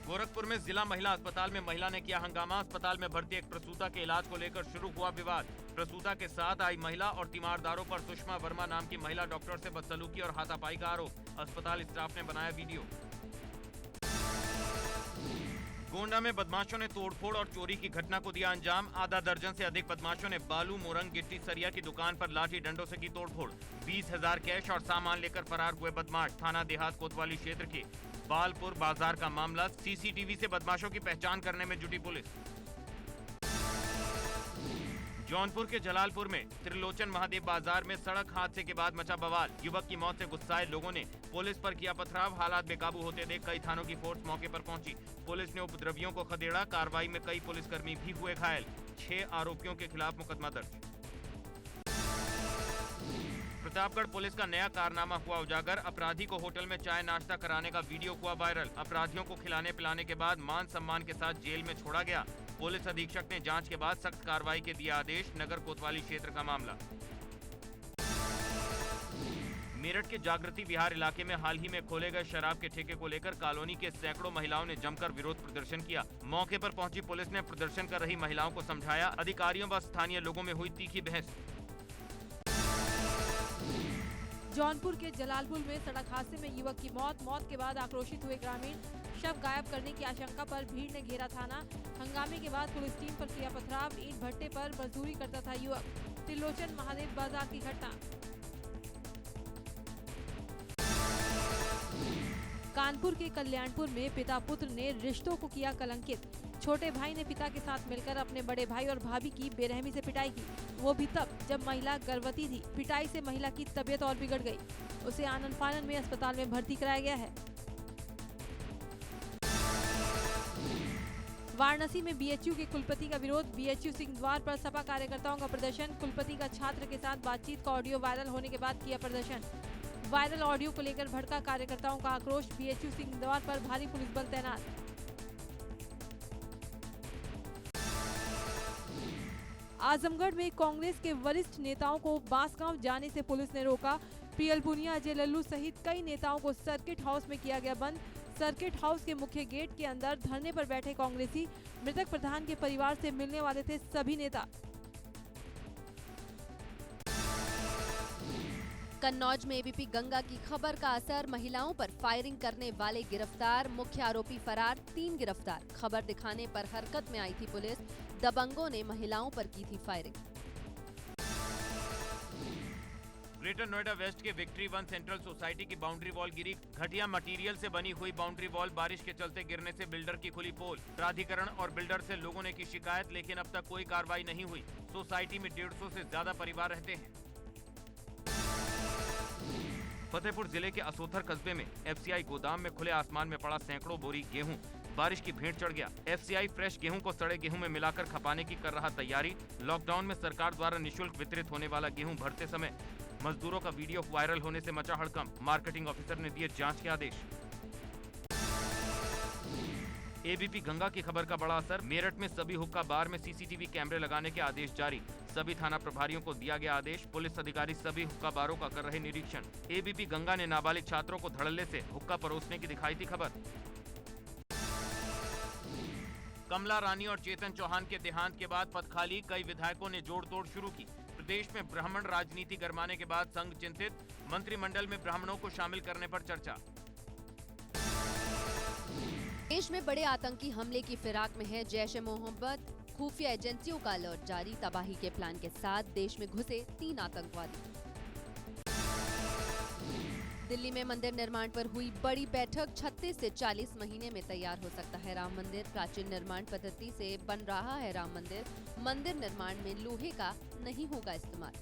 गोरखपुर में जिला महिला अस्पताल में महिला ने किया हंगामा। अस्पताल में भर्ती एक प्रसूता के इलाज को लेकर शुरू हुआ विवाद। प्रसूता के साथ आई महिला और तीमारदारों पर सुषमा वर्मा नाम की महिला डॉक्टर से बदसलूकी और हाथापाई का आरोप। अस्पताल स्टाफ ने बनाया वीडियो। गोंडा में बदमाशों ने तोड़फोड़ और चोरी की घटना को दिया अंजाम। आधा दर्जन से अधिक बदमाशों ने बालू, मोरंग, गिट्टी, सरिया की दुकान पर लाठी डंडों से की तोड़फोड़। 20,000 कैश और सामान लेकर फरार हुए बदमाश। थाना देहात कोतवाली क्षेत्र के बालपुर बाजार का मामला। सीसीटीवी से बदमाशों की पहचान करने में जुटी पुलिस। जौनपुर के जलालपुर में त्रिलोचन महादेव बाजार में सड़क हादसे के बाद मचा बवाल। युवक की मौत से गुस्साए लोगों ने पुलिस पर किया पथराव। हालात बेकाबू होते देख कई थानों की फोर्स मौके पर पहुंची। पुलिस ने उपद्रवियों को खदेड़ा। कार्रवाई में कई पुलिसकर्मी भी हुए घायल। 6 आरोपियों के खिलाफ मुकदमा दर्ज। प्रतापगढ़ पुलिस का नया कारनामा हुआ उजागर। अपराधी को होटल में चाय नाश्ता कराने का वीडियो हुआ वायरल। अपराधियों को खिलाने पिलाने के बाद मान सम्मान के साथ जेल में छोड़ा गया। पुलिस अधीक्षक ने जांच के बाद सख्त कार्रवाई के दिया आदेश। नगर कोतवाली क्षेत्र का मामला। मेरठ के जागृति विहार इलाके में हाल ही में खोले गए शराब के ठेके को लेकर कॉलोनी के सैकड़ों महिलाओं ने जमकर विरोध प्रदर्शन किया। मौके पर पहुंची पुलिस ने प्रदर्शन कर रही महिलाओं को समझाया। अधिकारियों व स्थानीय लोगों में हुई तीखी बहस। जौनपुर के जलालपुर में सड़क हादसे में युवक की मौत के बाद आक्रोशित हुए ग्रामीण। शव गायब करने की आशंका पर भीड़ ने घेरा थाना। हंगामे के बाद पुलिस टीम पर किया पथराव। ईंट भट्टे पर मजदूरी करता था युवक। त्रिलोचन महादेव बाजार की घटना। कानपुर के कल्याणपुर में पिता पुत्र ने रिश्तों को किया कलंकित। छोटे भाई ने पिता के साथ मिलकर अपने बड़े भाई और भाभी की बेरहमी से पिटाई की, वो भी तब जब महिला गर्भवती थी। पिटाई से महिला की तबीयत और बिगड़ गई। उसे आनन फानन में अस्पताल में भर्ती कराया गया है। वाराणसी में बीएचयू के कुलपति का विरोध। बीएचयू सिंह द्वार पर सपा कार्यकर्ताओं का प्रदर्शन। कुलपति का छात्र के साथ बातचीत का ऑडियो वायरल होने के बाद किया प्रदर्शन। वायरल ऑडियो को लेकर भड़का कार्यकर्ताओं का आक्रोश। बीएचयू सिंह द्वार पर भारी पुलिस बल तैनात। आजमगढ़ में कांग्रेस के वरिष्ठ नेताओं को बांसगांव जाने से पुलिस ने रोका। पीएल पुनिया, अजय लल्लू सहित कई नेताओं को सर्किट हाउस में किया गया बंद। सर्किट हाउस के मुख्य गेट के अंदर धरने पर बैठे कांग्रेसी। मृतक प्रधान के परिवार से मिलने वाले थे सभी नेता। कन्नौज में एबीपी गंगा की खबर का असर। महिलाओं पर फायरिंग करने वाले गिरफ्तार। मुख्य आरोपी फरार, 3 गिरफ्तार। खबर दिखाने पर हरकत में आई थी पुलिस। दबंगों ने महिलाओं पर की थी फायरिंग। ग्रेटर नोएडा वेस्ट के विक्ट्री 1 सेंट्रल सोसाइटी की बाउंड्री वॉल गिरी। घटिया मटेरियल से बनी हुई बाउंड्री वॉल बारिश के चलते गिरने से बिल्डर की खुली पोल। प्राधिकरण और बिल्डर से लोगों ने की शिकायत, लेकिन अब तक कोई कार्रवाई नहीं हुई। सोसाइटी में 150 से ज्यादा परिवार रहते हैं। फतेहपुर जिले के असोथर कस्बे में एफसीआई गोदाम में खुले आसमान में पड़ा सैकड़ों बोरी गेहूं बारिश की भेंट चढ़ गया। एफसीआई फ्रेश गेहूं को सड़े गेहूं में मिलाकर खपाने की कर रहा तैयारी। लॉकडाउन में सरकार द्वारा निःशुल्क वितरित होने वाला गेहूं भरते समय मजदूरों का वीडियो वायरल होने से मचा हड़कंप। मार्केटिंग ऑफिसर ने दिए जांच के आदेश। एबीपी गंगा की खबर का बड़ा असर। मेरठ में सभी हुक्का बार में सीसीटीवी कैमरे लगाने के आदेश जारी। सभी थाना प्रभारियों को दिया गया आदेश। पुलिस अधिकारी सभी हुक्का बारों का कर रहे निरीक्षण। एबीपी गंगा ने नाबालिग छात्रों को धड़ल्ले से हुक्का परोसने की दिखाई थी खबर। कमला रानी और चेतन चौहान के देहांत के बाद पद खाली। कई विधायकों ने जोड़ तोड़ शुरू की। प्रदेश में ब्राह्मण राजनीति गरमाने के बाद संघ चिंतित। मंत्रिमंडल में ब्राह्मणों को शामिल करने पर चर्चा। देश में बड़े आतंकी हमले की फिराक में है जैश-ए-मोहम्मद। खुफिया एजेंसियों का अलर्ट जारी। तबाही के प्लान के साथ देश में घुसे 3 आतंकवादी। दिल्ली में मंदिर निर्माण पर हुई बड़ी बैठक। 36 से 40 महीने में तैयार हो सकता है राम मंदिर। प्राचीन निर्माण पद्धति से बन रहा है राम मंदिर। मंदिर निर्माण में लोहे का नहीं होगा इस्तेमाल।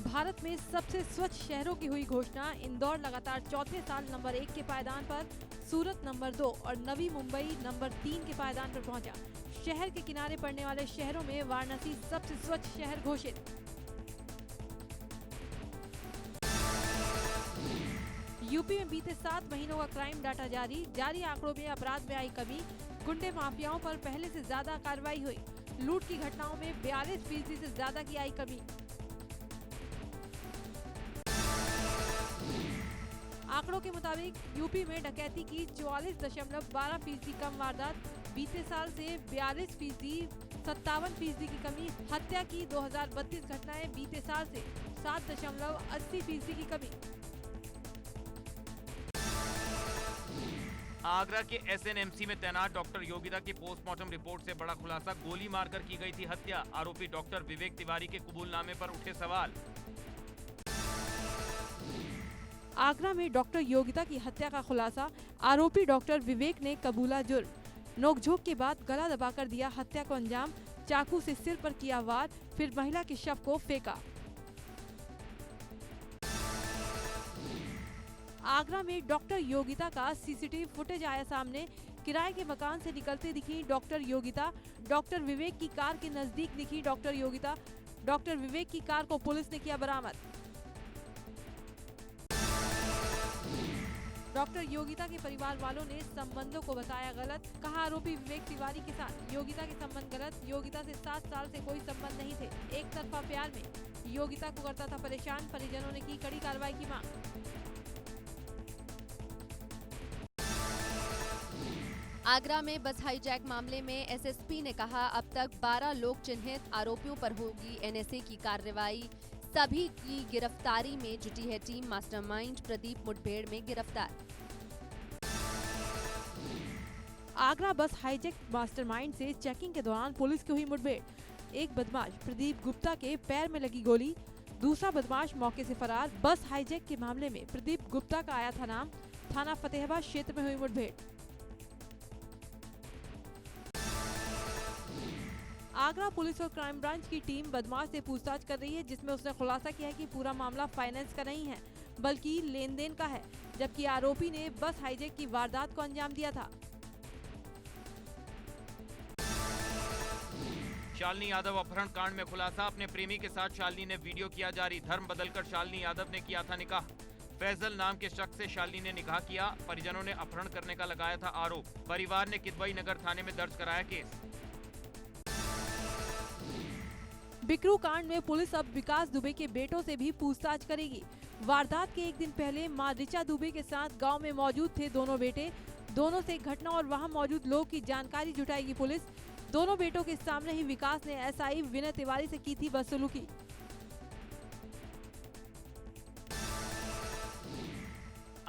भारत में सबसे स्वच्छ शहरों की हुई घोषणा। इंदौर लगातार चौथे साल नंबर 1 के पायदान पर। सूरत नंबर 2 और नवी मुंबई नंबर 3 के पायदान पर पहुंचा। शहर के किनारे पड़ने वाले शहरों में वाराणसी सबसे स्वच्छ शहर घोषित। यूपी में बीते 7 महीनों का क्राइम डाटा जारी आंकड़ों में अपराध में आई कमी। गुंडे माफियाओं पर पहले से ज्यादा कार्रवाई हुई। लूट की घटनाओं में 42% से ज्यादा की आई कमी। आंकड़ों के मुताबिक यूपी में डकैती की 44.12% कम वारदात, बीते साल से 42%, 57% की कमी, हत्या की 2032 घटनाएं, बीते साल से 7.80% की कमी। आगरा के एसएनएमसी में तैनात डॉक्टर योगिता की पोस्टमार्टम रिपोर्ट से बड़ा खुलासा, गोली मारकर की गई थी हत्या। आरोपी डॉक्टर विवेक तिवारी के कबूलनामे पर उठे सवाल। आगरा में डॉक्टर योगिता की हत्या का खुलासा, आरोपी डॉक्टर विवेक ने कबूला जुर्म। नोकझोंक के बाद गला दबाकर दिया हत्या को अंजाम, चाकू से सिर पर किया वार, फिर महिला के शव को फेंका। आगरा में डॉक्टर योगिता का सीसीटीवी फुटेज आया सामने। किराए के मकान से निकलते दिखी डॉक्टर योगिता, डॉक्टर विवेक की कार के नजदीक दिखी डॉक्टर योगिता। डॉक्टर विवेक की कार को पुलिस ने किया बरामद। डॉक्टर योगिता के परिवार वालों ने संबंधों को बताया गलत, कहा आरोपी विवेक तिवारी के साथ योगिता के संबंध गलत, योगिता से 7 साल से कोई संबंध नहीं थे, एक तरफा प्यार में योगिता को करता था परेशान। परिजनों ने की कड़ी कार्रवाई की मांग। आगरा में बस हाईजैक मामले में एसएसपी ने कहा अब तक 12 लोग चिन्हित, आरोपियों पर होगी एनएसए की कार्रवाई। सभी की गिरफ्तारी में जुटी है टीम। मास्टरमाइंड प्रदीप मुठभेड़ में गिरफ्तार। आगरा बस हाईजैक मास्टरमाइंड से चेकिंग के दौरान पुलिस की हुई मुठभेड़। एक बदमाश प्रदीप गुप्ता के पैर में लगी गोली, दूसरा बदमाश मौके से फरार। बस हाईजैक के मामले में प्रदीप गुप्ता का आया था नाम। थाना फतेहाबाद क्षेत्र में हुई मुठभेड़। आगरा पुलिस और क्राइम ब्रांच की टीम बदमाश से पूछताछ कर रही है, जिसमें उसने खुलासा किया है कि पूरा मामला फाइनेंस का नहीं है बल्कि लेन देन का है, जबकि आरोपी ने बस हाईजैक की वारदात को अंजाम दिया था। शालिनी यादव अपहरण कांड में खुलासा, अपने प्रेमी के साथ शालिनी ने वीडियो किया जारी। धर्म बदलकर शालिनी यादव ने किया था निकाह। फैजल नाम के शख्स से शालिनी ने निकाह किया। परिजनों ने अपहरण करने का लगाया था आरोप। परिवार ने किदवई नगर थाने में दर्ज कराया केस। बिकरू कांड में पुलिस अब विकास दुबे के बेटों से भी पूछताछ करेगी। वारदात के एक दिन पहले मां ऋचा दुबे के साथ गांव में मौजूद थे दोनों बेटे। दोनों से घटना और वहां मौजूद लोग की जानकारी जुटाएगी पुलिस। दोनों बेटों के सामने ही विकास ने एसआई विनय तिवारी से की थी बदसलूकी।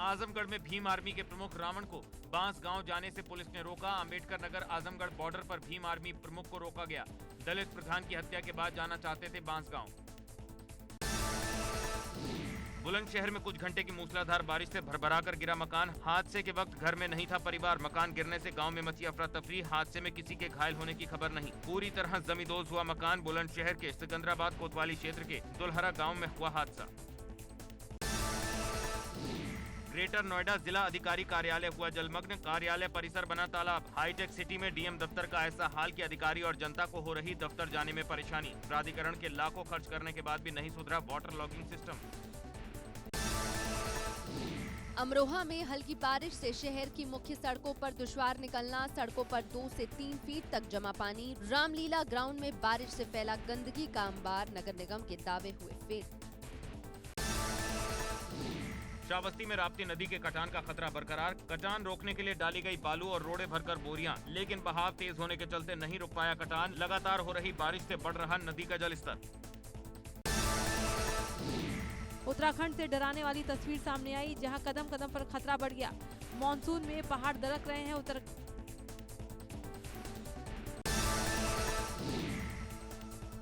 आजमगढ़ में भीम आर्मी के प्रमुख रावण को बांस गांव जाने से पुलिस ने रोका। अम्बेडकर नगर आजमगढ़ बॉर्डर पर भीम आर्मी प्रमुख को रोका गया। दलित प्रधान की हत्या के बाद जाना चाहते थे बांस गांव। बुलंदशहर में कुछ घंटे की मूसलाधार बारिश से भरभराकर गिरा मकान। हादसे के वक्त घर में नहीं था परिवार। मकान गिरने से गांव में मची अफरा तफरी। हादसे में किसी के घायल होने की खबर नहीं। पूरी तरह जमींदोज हुआ मकान। बुलंदशहर के सिकंदराबाद कोतवाली क्षेत्र के दुल्हरा गांव में हुआ हादसा। ग्रेटर नोएडा जिला अधिकारी कार्यालय हुआ जलमग्न। कार्यालय परिसर बना तालाब। हाईटेक सिटी में डीएम दफ्तर का ऐसा हाल कि अधिकारी और जनता को हो रही दफ्तर जाने में परेशानी। प्राधिकरण के लाखों खर्च करने के बाद भी नहीं सुधरा वाटर लॉगिंग सिस्टम। अमरोहा में हल्की बारिश से शहर की मुख्य सड़कों पर दुश्वार निकलना। सड़कों पर 2 से 3 फीट तक जमा पानी। रामलीला ग्राउंड में बारिश से फैला गंदगी का अंबार। नगर निगम के दावे हुए फेल। श्रावस्ती में राप्ती नदी के कटान का खतरा बरकरार। कटान रोकने के लिए डाली गई बालू और रोड़े भरकर बोरियां, लेकिन बहाव तेज होने के चलते नहीं रुक पाया कटान। लगातार हो रही बारिश से बढ़ रहा नदी का जलस्तर। उत्तराखंड से डराने वाली तस्वीर सामने आई, जहां कदम कदम पर खतरा बढ़ गया। मॉनसून में पहाड़ दरक रहे हैं।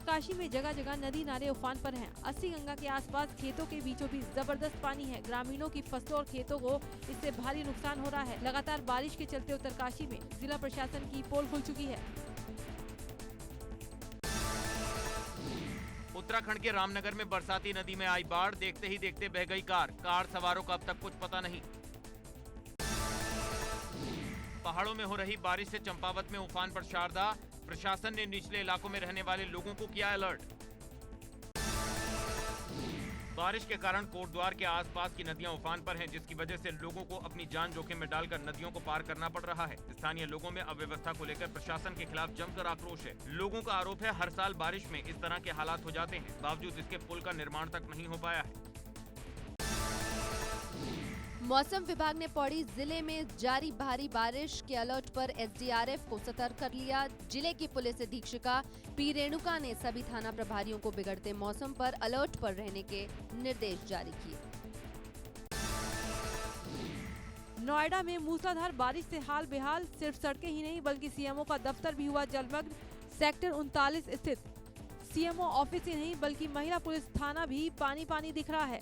काशी में जगह जगह नदी नाले उफान पर हैं। 80 गंगा के आसपास खेतों के बीचों बीच जबरदस्त पानी है। ग्रामीणों की फसलों और खेतों को इससे भारी नुकसान हो रहा है। लगातार बारिश के चलते उत्तरकाशी में जिला प्रशासन की पोल खुल चुकी है। उत्तराखंड के रामनगर में बरसाती नदी में आई बाढ़। देखते ही देखते बह गई कार सवारों का अब तक कुछ पता नहीं। पहाड़ों में हो रही बारिश से चंपावत में उफान पर शारदा। प्रशासन ने निचले इलाकों में रहने वाले लोगों को किया अलर्ट। बारिश के कारण कोटद्वार के आसपास की नदियां उफान पर हैं, जिसकी वजह से लोगों को अपनी जान जोखिम में डालकर नदियों को पार करना पड़ रहा है। स्थानीय लोगों में अव्यवस्था को लेकर प्रशासन के खिलाफ जमकर आक्रोश है। लोगों का आरोप है हर साल बारिश में इस तरह के हालात हो जाते हैं, बावजूद इसके पुल का निर्माण तक नहीं हो पाया है। मौसम विभाग ने पौड़ी जिले में जारी भारी बारिश के अलर्ट पर एसडीआरएफ को सतर्क कर लिया। जिले की पुलिस अधीक्षिका पी रेणुका ने सभी थाना प्रभारियों को बिगड़ते मौसम पर अलर्ट पर रहने के निर्देश जारी किए। नोएडा में मूसलाधार बारिश से हाल बेहाल, सिर्फ सड़कें ही नहीं बल्कि सीएमओ का दफ्तर भी हुआ जलमग्न। सेक्टर 39 स्थित सीएमओ ऑफिस ही नहीं बल्कि महिला पुलिस थाना भी पानी पानी दिख रहा है।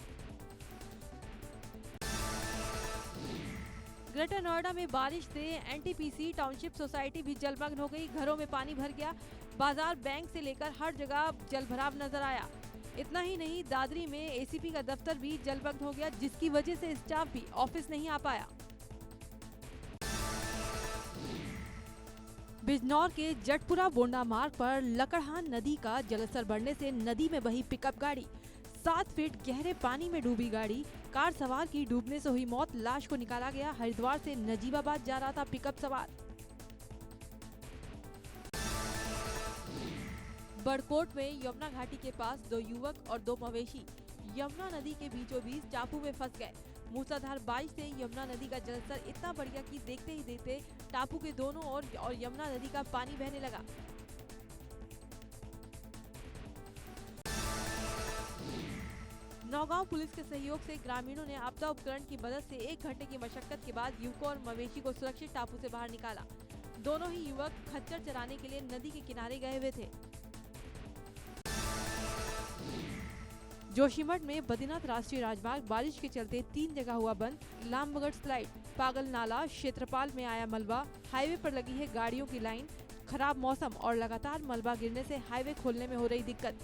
ग्रेटर नोएडा में बारिश से एनटीपीसी टाउनशिप सोसाइटी भी जलमग्न हो गई। घरों में पानी भर गया। बाजार, बैंक से लेकर हर जगह जलभराव नजर आया। इतना ही नहीं, दादरी में एसीपी का दफ्तर भी जलमग्न हो गया, जिसकी वजह से स्टाफ भी ऑफिस नहीं आ पाया। बिजनौर के जटपुरा बोंडा मार्ग पर लकड़हान नदी का जलस्तर बढ़ने से नदी में बही पिकअप गाड़ी। 7 फीट गहरे पानी में डूबी गाड़ी। कार सवार की डूबने से हुई मौत। लाश को निकाला गया। हरिद्वार से नजीबाबाद जा रहा था पिकअप सवार। बड़कोट में यमुना घाटी के पास 2 युवक और 2 मवेशी यमुना नदी के बीचों बीच टापू में फंस गए। मूसलाधार बारिश से यमुना नदी का जलस्तर इतना बढ़ गया कि देखते ही देखते टापू के दोनों ओर और यमुना नदी का पानी बहने लगा। नौगांव पुलिस के सहयोग से ग्रामीणों ने आपदा उपकरण की मदद से 1 घंटे की मशक्कत के बाद युवकों और मवेशी को सुरक्षित टापू से बाहर निकाला। दोनों ही युवक खच्चर चराने के लिए नदी के किनारे गए हुए थे। जोशीमठ में बद्रीनाथ राष्ट्रीय राजमार्ग बारिश के चलते 3 जगह हुआ बंद। लामबगढ़ स्लाइड, पागल नाला, क्षेत्रपाल में आया मलबा। हाईवे पर लगी है गाड़ियों की लाइन। खराब मौसम और लगातार मलबा गिरने से हाईवे खोलने में हो रही दिक्कत।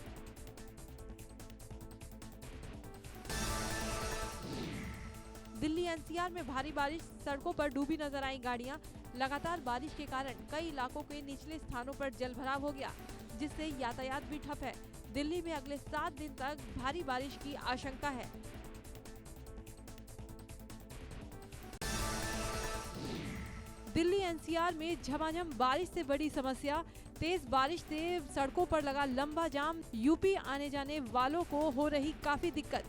दिल्ली एनसीआर में भारी बारिश, सड़कों पर डूबी नजर आई गाड़ियां। लगातार बारिश के कारण कई इलाकों के निचले स्थानों पर जलभराव हो गया, जिससे यातायात भी ठप है। दिल्ली में अगले 7 दिन तक भारी बारिश की आशंका है। दिल्ली एनसीआर में झमाझम बारिश से बड़ी समस्या। तेज बारिश से सड़कों पर लगा लंबा जाम। यूपी आने जाने वालों को हो रही काफी दिक्कत।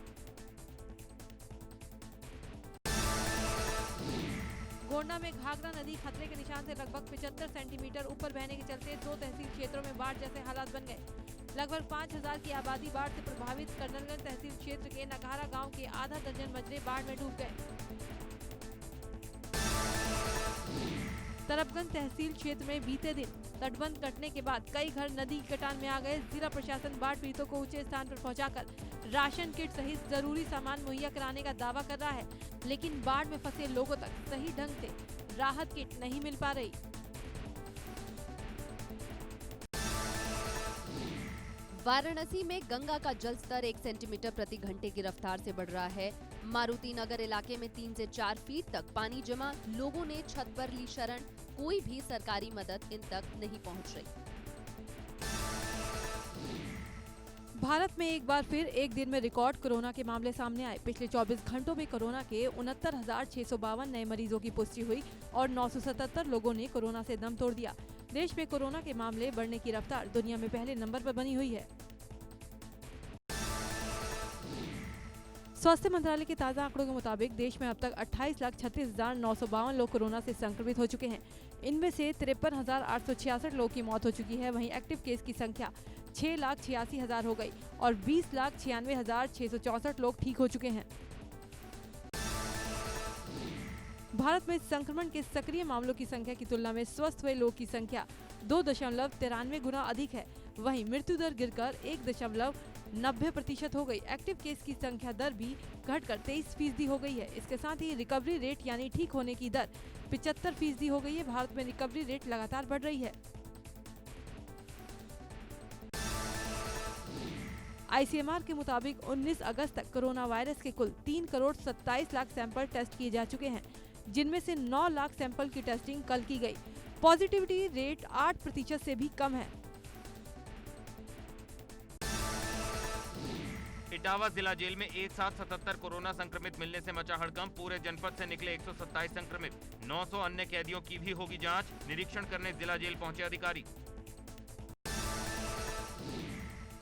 गोंडा में घाघरा नदी खतरे के निशान से लगभग 75 सेंटीमीटर ऊपर बहने के चलते 2 तहसील क्षेत्रों में बाढ़ जैसे हालात बन गए। लगभग 5000 की आबादी बाढ़ से प्रभावित। कर्नलगंज तहसील क्षेत्र के नगारा गांव के आधा दर्जन मजरे बाढ़ में डूब गए। तरफगंज तहसील क्षेत्र में बीते दिन तटबंध कटने के बाद कई घर नदी की कटान में आ गए। जिला प्रशासन बाढ़ पीड़ितों को ऊंचे स्थान पर पहुंचाकर राशन किट सहित जरूरी सामान मुहैया कराने का दावा कर रहा है, लेकिन बाढ़ में फंसे लोगों तक सही ढंग से राहत किट नहीं मिल पा रही। वाराणसी में गंगा का जलस्तर 1 सेंटीमीटर प्रति घंटे की रफ्तार से बढ़ रहा है। मारुति नगर इलाके में 3 से 4 फीट तक पानी जमा। लोगों ने छत पर ली शरण। कोई भी सरकारी मदद इन तक नहीं पहुंच रही। भारत में एक बार फिर एक दिन में रिकॉर्ड कोरोना के मामले सामने आए। पिछले 24 घंटों में कोरोना के 69,652 नए मरीजों की पुष्टि हुई और 977 लोगों ने कोरोना से दम तोड़ दिया। देश में कोरोना के मामले बढ़ने की रफ्तार दुनिया में पहले नंबर पर बनी हुई है। स्वास्थ्य मंत्रालय के ताज़ा आंकड़ों के मुताबिक देश में अब तक 28,36,952 लोग कोरोना से संक्रमित हो चुके हैं। इनमें से 53,866 लोगों की मौत हो चुकी है। वहीं एक्टिव केस की संख्या 6,86,000 हो गई और 20,96,664 लोग ठीक हो चुके हैं। भारत में संक्रमण के सक्रिय मामलों की संख्या की तुलना में स्वस्थ हुए लोगों की संख्या 2.93 गुना अधिक है। वहीं मृत्यु दर गिरकर 1.90% हो गई। एक्टिव केस की संख्या दर भी घटकर 23% हो गई है। इसके साथ ही रिकवरी रेट यानी ठीक होने की दर 75% हो गई है। भारत में रिकवरी रेट लगातार बढ़ रही है। आईसीएमआर के मुताबिक 19 अगस्त तक कोरोना वायरस के कुल 3,27,00,000 सैंपल टेस्ट किए जा चुके हैं, जिनमें से 9 लाख सैंपल की टेस्टिंग कल की गई। पॉजिटिविटी रेट 8% से भी कम है। इटावा जिला जेल में एक साथ 77 कोरोना संक्रमित मिलने से मचा हड़कंप। पूरे जनपद से निकले 127 संक्रमित। 900 अन्य कैदियों की भी होगी जांच। निरीक्षण करने जिला जेल पहुंचे अधिकारी।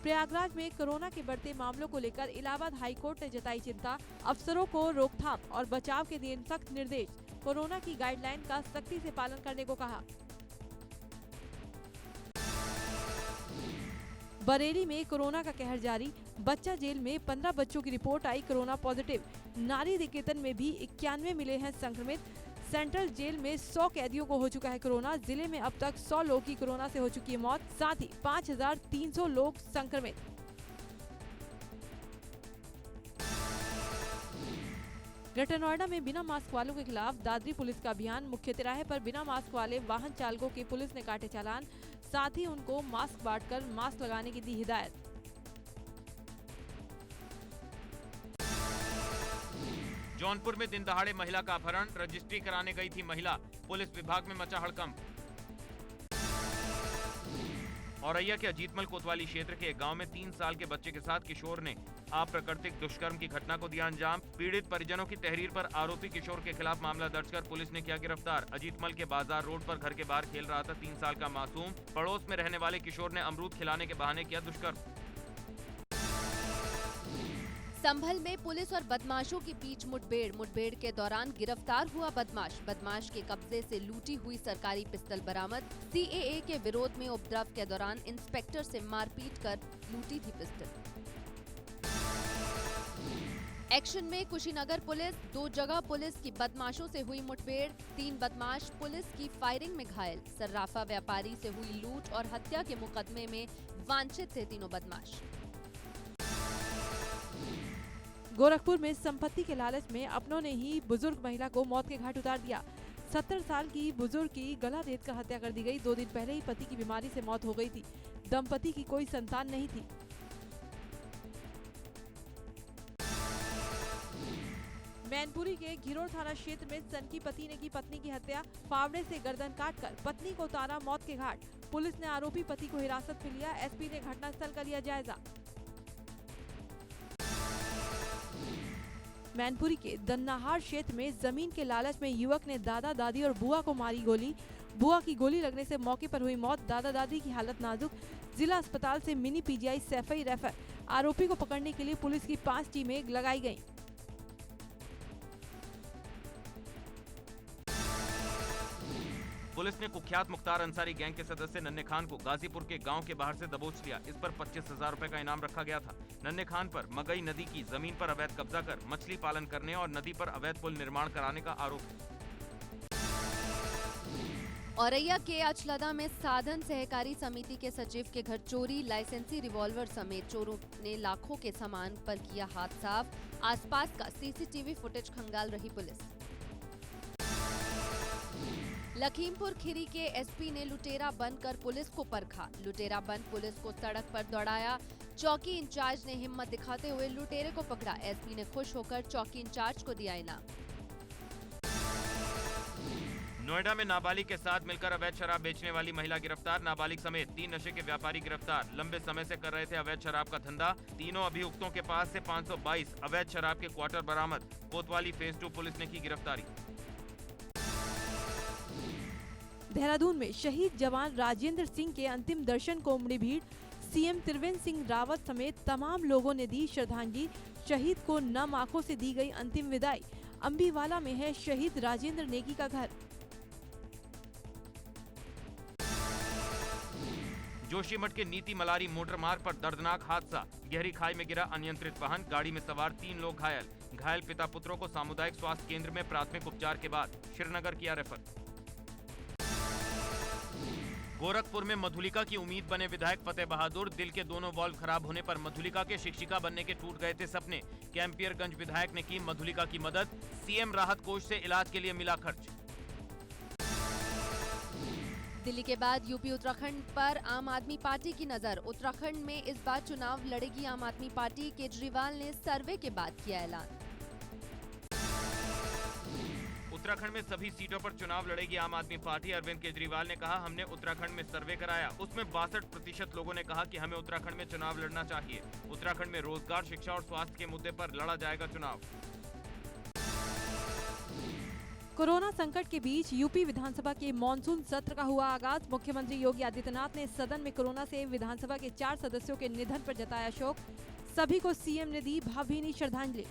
प्रयागराज में कोरोना के बढ़ते मामलों को लेकर इलाहाबाद हाईकोर्ट ने जताई चिंता। अफसरों को रोकथाम और बचाव के दिए सख्त निर्देश। कोरोना की गाइडलाइन का सख्ती से पालन करने को कहा। बरेली में कोरोना का कहर जारी। बच्चा जेल में 15 बच्चों की रिपोर्ट आई कोरोना पॉजिटिव। नारी निकेतन में भी 91 मिले हैं संक्रमित। सेंट्रल जेल में 100 कैदियों को हो चुका है कोरोना। जिले में अब तक 100 लोगों की कोरोना से हो चुकी है मौत, साथ ही 5300 लोग संक्रमित। ग्रेटर नोएडा में बिना मास्क वालों के खिलाफ दादरी पुलिस का अभियान। मुख्य तिराहे पर बिना मास्क वाले वाहन चालकों के पुलिस ने काटे चालान, साथ ही उनको मास्क बांटकर मास्क लगाने की दी हिदायत। जौनपुर में दिन दहाड़े महिला का अपहरण, रजिस्ट्री कराने गई थी महिला, पुलिस विभाग में मचा हड़कंप। औरैया के अजीतमल कोतवाली क्षेत्र के एक गांव में 3 साल के बच्चे के साथ किशोर ने अप्राकृतिक दुष्कर्म की घटना को दिया अंजाम। पीड़ित परिजनों की तहरीर पर आरोपी किशोर के खिलाफ मामला दर्ज कर पुलिस ने किया गिरफ्तार। अजीतमल के बाजार रोड पर घर के बाहर खेल रहा था 3 साल का मासूम। पड़ोस में रहने वाले किशोर ने अमरूद खिलाने के बहाने किया दुष्कर्म। संभल में पुलिस और बदमाशों के बीच मुठभेड़ के दौरान गिरफ्तार हुआ बदमाश के कब्जे से लूटी हुई सरकारी पिस्टल बरामद। सीएए के विरोध में उपद्रव के दौरान इंस्पेक्टर से मारपीट कर लूटी थी पिस्टल। एक्शन में कुशीनगर पुलिस, 2 जगह पुलिस की बदमाशों से हुई मुठभेड़, 3 बदमाश पुलिस की फायरिंग में घायल। सर्राफा व्यापारी से हुई लूट और हत्या के मुकदमे में वांछित थे तीनों बदमाश। गोरखपुर में संपत्ति के लालच में अपनों ने ही बुजुर्ग महिला को मौत के घाट उतार दिया। 70 साल की बुजुर्ग की गला रेत कर हत्या कर दी गई। 2 दिन पहले ही पति की बीमारी से मौत हो गई थी। दंपति की कोई संतान नहीं थी। मैनपुरी के घिरोर थाना क्षेत्र में सनकी पति ने की पत्नी की हत्या। फावड़े से गर्दन काटकर पत्नी को उतारा मौत के घाट। पुलिस ने आरोपी पति को हिरासत में लिया। एसपी ने घटनास्थल का लिया जायजा। मैनपुरी के दन्नाहार क्षेत्र में जमीन के लालच में युवक ने दादा दादी और बुआ को मारी गोली। बुआ की गोली लगने से मौके पर हुई मौत। दादा दादी की हालत नाजुक। जिला अस्पताल से मिनी पीजीआई सैफई रेफर। आरोपी को पकड़ने के लिए पुलिस की 5 टीमें लगाई गईं। पुलिस ने कुख्यात मुख्तार अंसारी गैंग के सदस्य नन्हे खान को गाजीपुर के गांव के बाहर से दबोच लिया। इस पर 25,000 रुपए का इनाम रखा गया था। नन्हे खान पर मगई नदी की जमीन पर अवैध कब्जा कर मछली पालन करने और नदी पर अवैध पुल निर्माण कराने का आरोप है। औरैया के अचलदा में साधन सहकारी समिति के सचिव के घर चोरी, लाइसेंसी रिवॉल्वर समेत चोरों ने लाखों के सामान पर किया हाथ साफ। आसपास का सीसीटीवी फुटेज खंगाल रही पुलिस। लखीमपुर खीरी के एसपी ने लुटेरा बनकर पुलिस को परखा। लुटेरा बन पुलिस को सड़क पर दौड़ाया। चौकी इंचार्ज ने हिम्मत दिखाते हुए लुटेरे को पकड़ा। एसपी ने खुश होकर चौकी इंचार्ज को दिया इनाम। नोएडा में नाबालिग के साथ मिलकर अवैध शराब बेचने वाली महिला गिरफ्तार। नाबालिग समेत 3 नशे के व्यापारी गिरफ्तार। लंबे समय से कर रहे थे अवैध शराब का धंधा। तीनों अभियुक्तों के पास से 522 अवैध शराब के क्वार्टर बरामद। कोतवाली फेज 2 पुलिस ने की गिरफ्तारी। देहरादून में शहीद जवान राजेंद्र सिंह के अंतिम दर्शन को उमड़ी भीड़। सीएम त्रिवेंद्र सिंह रावत समेत तमाम लोगों ने दी श्रद्धांजलि। शहीद को नम आंखों से दी गई अंतिम विदाई। अंबीवाला में है शहीद राजेंद्र नेगी का घर। जोशीमठ के नीति मलारी मोटर मार्ग पर दर्दनाक हादसा। गहरी खाई में गिरा अनियंत्रित वाहन। गाड़ी में सवार 3 लोग घायल। घायल पिता पुत्रों को सामुदायिक स्वास्थ्य केंद्र में प्राथमिक उपचार के बाद श्रीनगर किया रेफर। गोरखपुर में मधुलिका की उम्मीद बने विधायक फतेह बहादुर। दिल के दोनों वाल्व खराब होने पर मधुलिका के शिक्षिका बनने के टूट गए थे सपने। कैंपियरगंज विधायक ने की मधुलिका की मदद। सीएम राहत कोष से इलाज के लिए मिला खर्च। दिल्ली के बाद यूपी उत्तराखंड पर आम आदमी पार्टी की नजर। उत्तराखंड में इस बार चुनाव लड़ेगी आम आदमी पार्टी। केजरीवाल ने सर्वे के बाद किया ऐलान। उत्तराखंड में सभी सीटों पर चुनाव लड़ेगी आम आदमी पार्टी। अरविंद केजरीवाल ने कहा, हमने उत्तराखंड में सर्वे कराया, उसमें 62% लोगों ने कहा कि हमें उत्तराखंड में चुनाव लड़ना चाहिए। उत्तराखंड में रोजगार, शिक्षा और स्वास्थ्य के मुद्दे पर लड़ा जाएगा चुनाव। कोरोना संकट के बीच यूपी विधानसभा के मानसून सत्र का हुआ आगाज। मुख्यमंत्री योगी आदित्यनाथ ने सदन में कोरोना से विधानसभा के 4 सदस्यों के निधन पर जताया शोक। सभी को सीएम ने दी भावभीनी श्रद्धांजलि।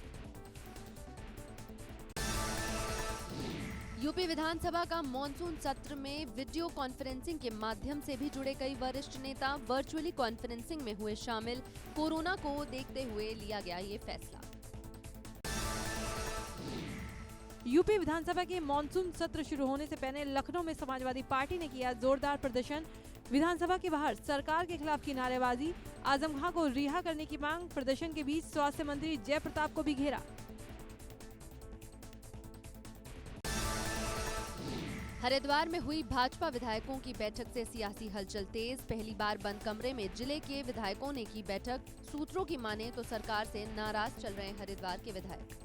यूपी विधानसभा का मॉनसून सत्र में वीडियो कॉन्फ्रेंसिंग के माध्यम से भी जुड़े कई वरिष्ठ नेता वर्चुअली कॉन्फ्रेंसिंग में हुए शामिल। कोरोना को देखते हुए लिया गया ये फैसला। यूपी विधानसभा के मॉनसून सत्र शुरू होने से पहले लखनऊ में समाजवादी पार्टी ने किया जोरदार प्रदर्शन। विधानसभा के बाहर सरकार के खिलाफ की नारेबाजी, आजम खां को रिहा करने की मांग। प्रदर्शन के बीच स्वास्थ्य मंत्री जय प्रताप को भी घेरा। हरिद्वार में हुई भाजपा विधायकों की बैठक से सियासी हलचल तेज। पहली बार बंद कमरे में जिले के विधायकों ने की बैठक। सूत्रों की माने तो सरकार से नाराज चल रहे हरिद्वार के विधायक।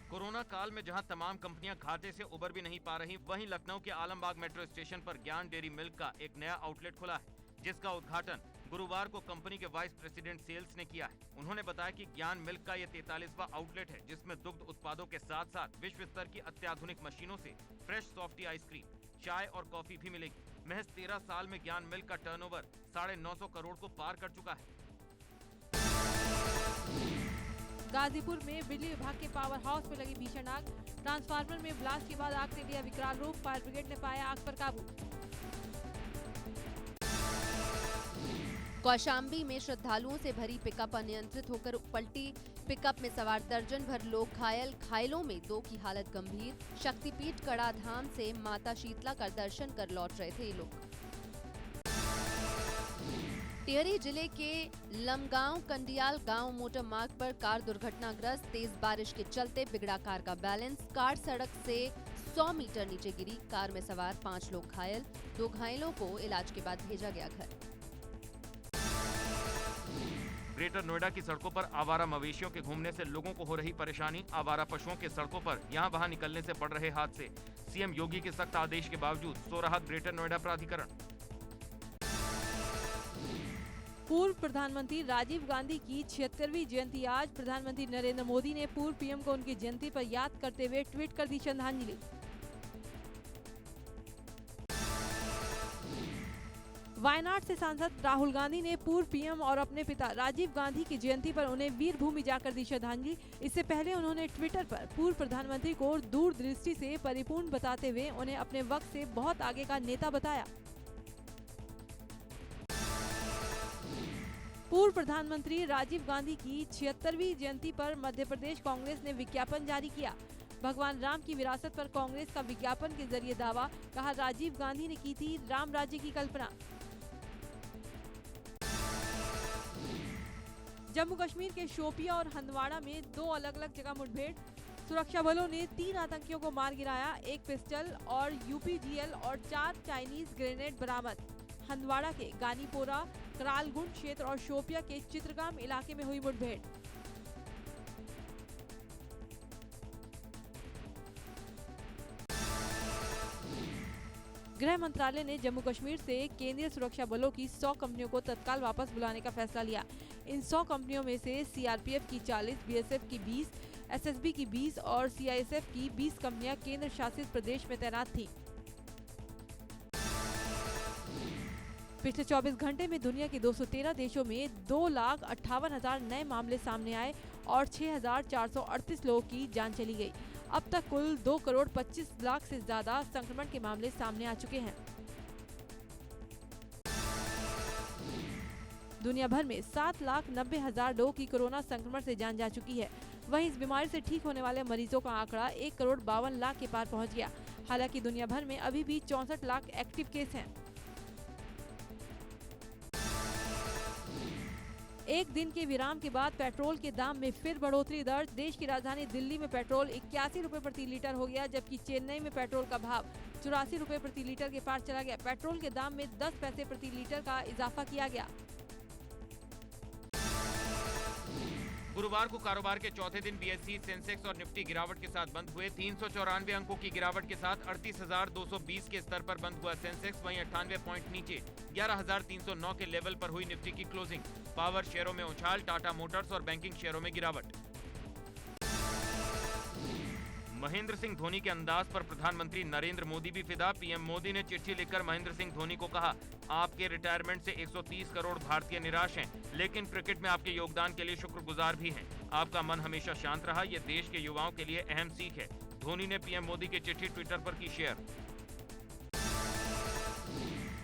कोरोना काल में जहां तमाम कंपनियां घाटे से उबर भी नहीं पा रही, वहीं लखनऊ के आलमबाग मेट्रो स्टेशन पर ज्ञान डेयरी मिल्क का एक नया आउटलेट खुला है, जिसका उद्घाटन गुरुवार को कंपनी के वाइस प्रेसिडेंट सेल्स ने किया है। उन्होंने बताया कि ज्ञान मिल्क का ये 43वां आउटलेट है, जिसमें दुग्ध उत्पादों के साथ साथ विश्व स्तर की अत्याधुनिक मशीनों से फ्रेश सॉफ्टी आइसक्रीम, चाय और कॉफी भी मिलेगी। महज 13 साल में ज्ञान मिल्क का टर्नओवर 950 करोड़ को पार कर चुका है। गाजीपुर में बिजली विभाग के पावर हाउस में लगी भीषण आग। ट्रांसफार्मर में ब्लास्ट के बाद आग ने लिया विकराल रूप। फायर ब्रिगेड ने पाया आग पर काबू। कौशाम्बी में श्रद्धालुओं से भरी पिकअप अनियंत्रित होकर पलटी। पिकअप में सवार दर्जन भर लोग घायल। घायलों में 2 की हालत गंभीर। शक्तिपीठ कड़ाधाम से माता शीतला का दर्शन कर लौट रहे थे ये लोग। टिहरी जिले के लमगांव कंडियाल गांव मोटर मार्ग पर कार दुर्घटनाग्रस्त। तेज बारिश के चलते बिगड़ा कार का बैलेंस। कार सड़क से 100 मीटर नीचे गिरी। कार में सवार 5 लोग घायल। 2 घायलों को इलाज के बाद भेजा गया घर। ग्रेटर नोएडा की सड़कों पर आवारा मवेशियों के घूमने से लोगों को हो रही परेशानी। आवारा पशुओं के सड़कों पर यहां वहां निकलने से बढ़ रहे हादसे। सीएम योगी के सख्त आदेश के बावजूद सो रहा ग्रेटर नोएडा प्राधिकरण। पूर्व प्रधानमंत्री राजीव गांधी की 76वीं जयंती आज। प्रधानमंत्री नरेंद्र मोदी ने पूर्व पीएम को उनकी जयंती पर याद करते हुए ट्वीट कर दी श्रद्धांजलि। वायनाड से सांसद राहुल गांधी ने पूर्व पीएम और अपने पिता राजीव गांधी की जयंती पर उन्हें वीर भूमि जाकर दी श्रद्धांजलि। इससे पहले उन्होंने ट्विटर पर पूर्व प्रधानमंत्री को दूरदृष्टि से परिपूर्ण बताते हुए उन्हें अपने वक्त से बहुत आगे का नेता बताया। पूर्व प्रधानमंत्री राजीव गांधी की 76वीं जयंती पर मध्य प्रदेश कांग्रेस ने विज्ञापन जारी किया। भगवान राम की विरासत पर कांग्रेस का विज्ञापन के जरिए दावा। कहा, राजीव गांधी ने की थी राम राज्य की कल्पना। जम्मू कश्मीर के शोपिया और हंदवाड़ा में 2 अलग अलग जगह मुठभेड़। सुरक्षा बलों ने 3 आतंकियों को मार गिराया। 1 पिस्टल और यूपीजीएल और 4 चाइनीज ग्रेनेड बरामद। हंदवाड़ा के गानीपोरा, करालगुंड क्षेत्र और शोपिया के चित्रगाम इलाके में हुई मुठभेड़। गृह मंत्रालय ने जम्मू कश्मीर से केंद्रीय सुरक्षा बलों की 100 कंपनियों को तत्काल वापस बुलाने का फैसला लिया। इन 100 कंपनियों में से सीआरपीएफ की 40, बीएसएफ की 20, एसएसबी की 20 और सीआईएसएफ की 20 कंपनियां केंद्र शासित प्रदेश में तैनात थीं। पिछले 24 घंटे में दुनिया के 213 देशों में 2,58,000 नए मामले सामने आए और 6,438 लोगों की जान चली गई। अब तक कुल 2,25,00,000 से ज्यादा संक्रमण के मामले सामने आ चुके हैं। दुनिया भर में 7,90,000 लोगों की कोरोना संक्रमण से जान जा चुकी है। वहीं इस बीमारी से ठीक होने वाले मरीजों का आंकड़ा 1,52,00,000 के पार पहुंच गया। हालांकि दुनिया भर में अभी भी 64 लाख एक्टिव केस हैं। एक दिन के विराम के बाद पेट्रोल के दाम में फिर बढ़ोतरी दर्ज। देश की राजधानी दिल्ली में पेट्रोल 81 रुपए प्रति लीटर हो गया, जबकि चेन्नई में पेट्रोल का भाव 84 रुपए प्रति लीटर के पार चला गया। पेट्रोल के दाम में 10 पैसे प्रति लीटर का इजाफा किया गया। गुरुवार को कारोबार के चौथे दिन बीएसई, सेंसेक्स और निफ्टी गिरावट के साथ बंद हुए। 394 अंकों की गिरावट के साथ 38,220 के स्तर पर बंद हुआ सेंसेक्स। वहीं 98 पॉइंट नीचे 11,309 के लेवल पर हुई निफ्टी की क्लोजिंग। पावर शेयरों में उछाल, टाटा मोटर्स और बैंकिंग शेयरों में गिरावट। महेंद्र सिंह धोनी के अंदाज पर प्रधानमंत्री नरेंद्र मोदी भी फिदा। पीएम मोदी ने चिट्ठी लिखकर महेंद्र सिंह धोनी को कहा, आपके रिटायरमेंट से 130 करोड़ भारतीय निराश हैं, लेकिन क्रिकेट में आपके योगदान के लिए शुक्रगुजार भी हैं। आपका मन हमेशा शांत रहा, ये देश के युवाओं के लिए अहम सीख है। धोनी ने पीएम मोदी की चिट्ठी ट्विटर पर की शेयर।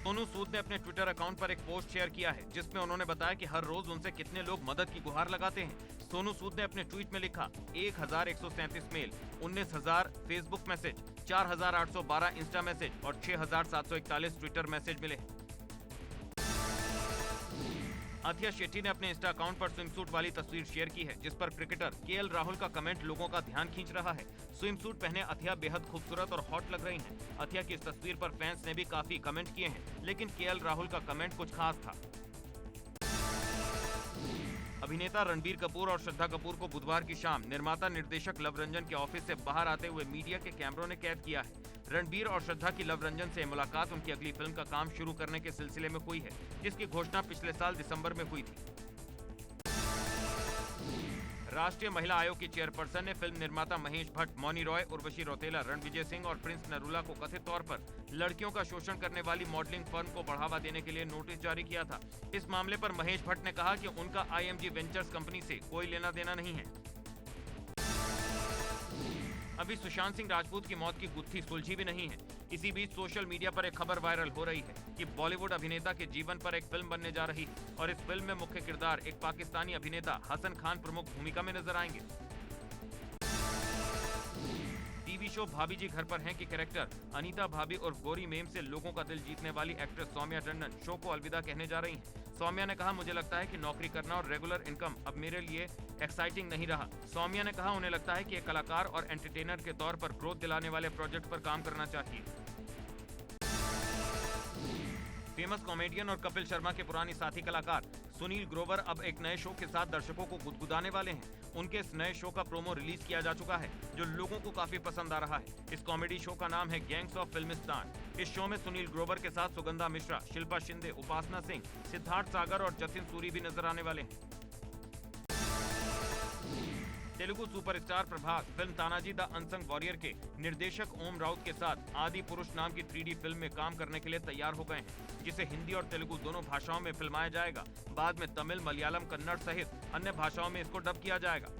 सोनू सूद ने अपने ट्विटर अकाउंट पर एक पोस्ट शेयर किया है, जिसमें उन्होंने बताया कि हर रोज उनसे कितने लोग मदद की गुहार लगाते हैं। सोनू सूद ने अपने ट्वीट में लिखा, 1137 mail, 19,000 Facebook message, 4,812 Insta message और 6,741 ट्विटर मैसेज मिले। अथिया शेट्टी ने अपने इंस्टा अकाउंट पर स्विमसूट वाली तस्वीर शेयर की है, जिस पर क्रिकेटर केएल राहुल का कमेंट लोगों का ध्यान खींच रहा है। स्विमसूट पहने अथिया बेहद खूबसूरत और हॉट लग रही हैं। अथिया की इस तस्वीर पर फैंस ने भी काफी कमेंट किए हैं, लेकिन केएल राहुल का कमेंट कुछ खास था। अभिनेता रणबीर कपूर और श्रद्धा कपूर को बुधवार की शाम निर्माता निर्देशक लव रंजन के ऑफिस से बाहर आते हुए मीडिया के कैमरों ने कैद किया है। रणबीर और श्रद्धा की लव रंजन से मुलाकात उनकी अगली फिल्म का काम शुरू करने के सिलसिले में हुई है, जिसकी घोषणा पिछले साल दिसंबर में हुई थी। राष्ट्रीय महिला आयोग की चेयरपर्सन ने फिल्म निर्माता महेश भट्ट, मौनी रॉय, उर्वशी रौतेला, रणविजय सिंह और प्रिंस नरूला को कथित तौर पर लड़कियों का शोषण करने वाली मॉडलिंग फर्म को बढ़ावा देने के लिए नोटिस जारी किया था। इस मामले पर महेश भट्ट ने कहा कि उनका IMG वेंचर्स कंपनी से कोई लेना देना नहीं है। अभी सुशांत सिंह राजपूत की मौत की गुत्थी सुलझी भी नहीं है। इसी बीच सोशल मीडिया पर एक खबर वायरल हो रही है कि बॉलीवुड अभिनेता के जीवन पर एक फिल्म बनने जा रही है और इस फिल्म में मुख्य किरदार एक पाकिस्तानी अभिनेता हसन खान प्रमुख भूमिका में नजर आएंगे। टीवी शो भाभी जी घर पर हैं की कैरेक्टर अनीता भाभी और गोरी मेम से लोगों का दिल जीतने वाली एक्ट्रेस सौम्या टंडन शो को अलविदा कहने जा रही हैं। सौम्या ने कहा, मुझे लगता है कि नौकरी करना और रेगुलर इनकम अब मेरे लिए एक्साइटिंग नहीं रहा। सौम्या ने कहा, उन्हें लगता है कि एक कलाकार और एंटरटेनर के तौर पर ग्रोथ दिलाने वाले प्रोजेक्ट पर काम करना चाहिए। फेमस कॉमेडियन और कपिल शर्मा के पुरानी साथी कलाकार सुनील ग्रोवर अब एक नए शो के साथ दर्शकों को गुदगुदाने वाले हैं। उनके इस नए शो का प्रोमो रिलीज किया जा चुका है, जो लोगों को काफी पसंद आ रहा है। इस कॉमेडी शो का नाम है गैंग्स ऑफ फिल्मिस्तान। इस शो में सुनील ग्रोवर के साथ सुगंधा मिश्रा, शिल्पा शिंदे, उपासना सिंह, सिद्धार्थ सागर और जतिन सूरी भी नजर आने वाले हैं। Telugu superstar Prabhas film Tanaji the unsung warrior के निर्देशक ओम राउत के साथ आदि पुरुष नाम की 3D फिल्म में काम करने के लिए तैयार हो गए हैं, जिसे हिंदी और तेलुगु दोनों भाषाओं में फिल्माया जाएगा। बाद में तमिल, मलयालम, कन्नड़ सहित अन्य भाषाओं में इसको डब किया जाएगा।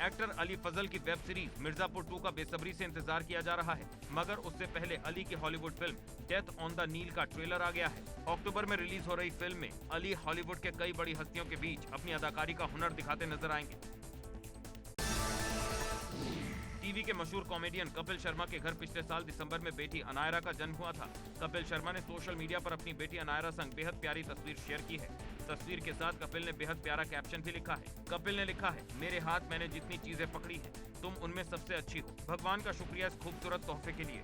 एक्टर अली फजल की वेब सीरीज मिर्जापुर 2 का बेसब्री से इंतजार किया जा रहा है, मगर उससे पहले अली की Hollywood film Death on the Nile का ट्रेलर आ गया है। अक्टूबर में रिलीज हो रही फिल्म में अली हॉलीवुड के कई बड़ी हस्तियों के बीच अपनी अदाकारी का हुनर दिखाते नजर आएंगे। टीवी के मशहूर कॉमेडियन कपिल शर्मा के घर पिछले साल दिसंबर में बेटी अनायरा का जन्म हुआ था। कपिल शर्मा ने सोशल मीडिया पर अपनी बेटी अनायरा संग बेहद प्यारी तस्वीर शेयर की है। तस्वीर के साथ कपिल ने बेहद प्यारा कैप्शन भी लिखा है। कपिल ने लिखा है, मेरे हाथ मैंने जितनी चीजें पकड़ी हैं, तुम उनमें सबसे अच्छी हो। भगवान का शुक्रिया इस खूबसूरत तोहफे के लिए।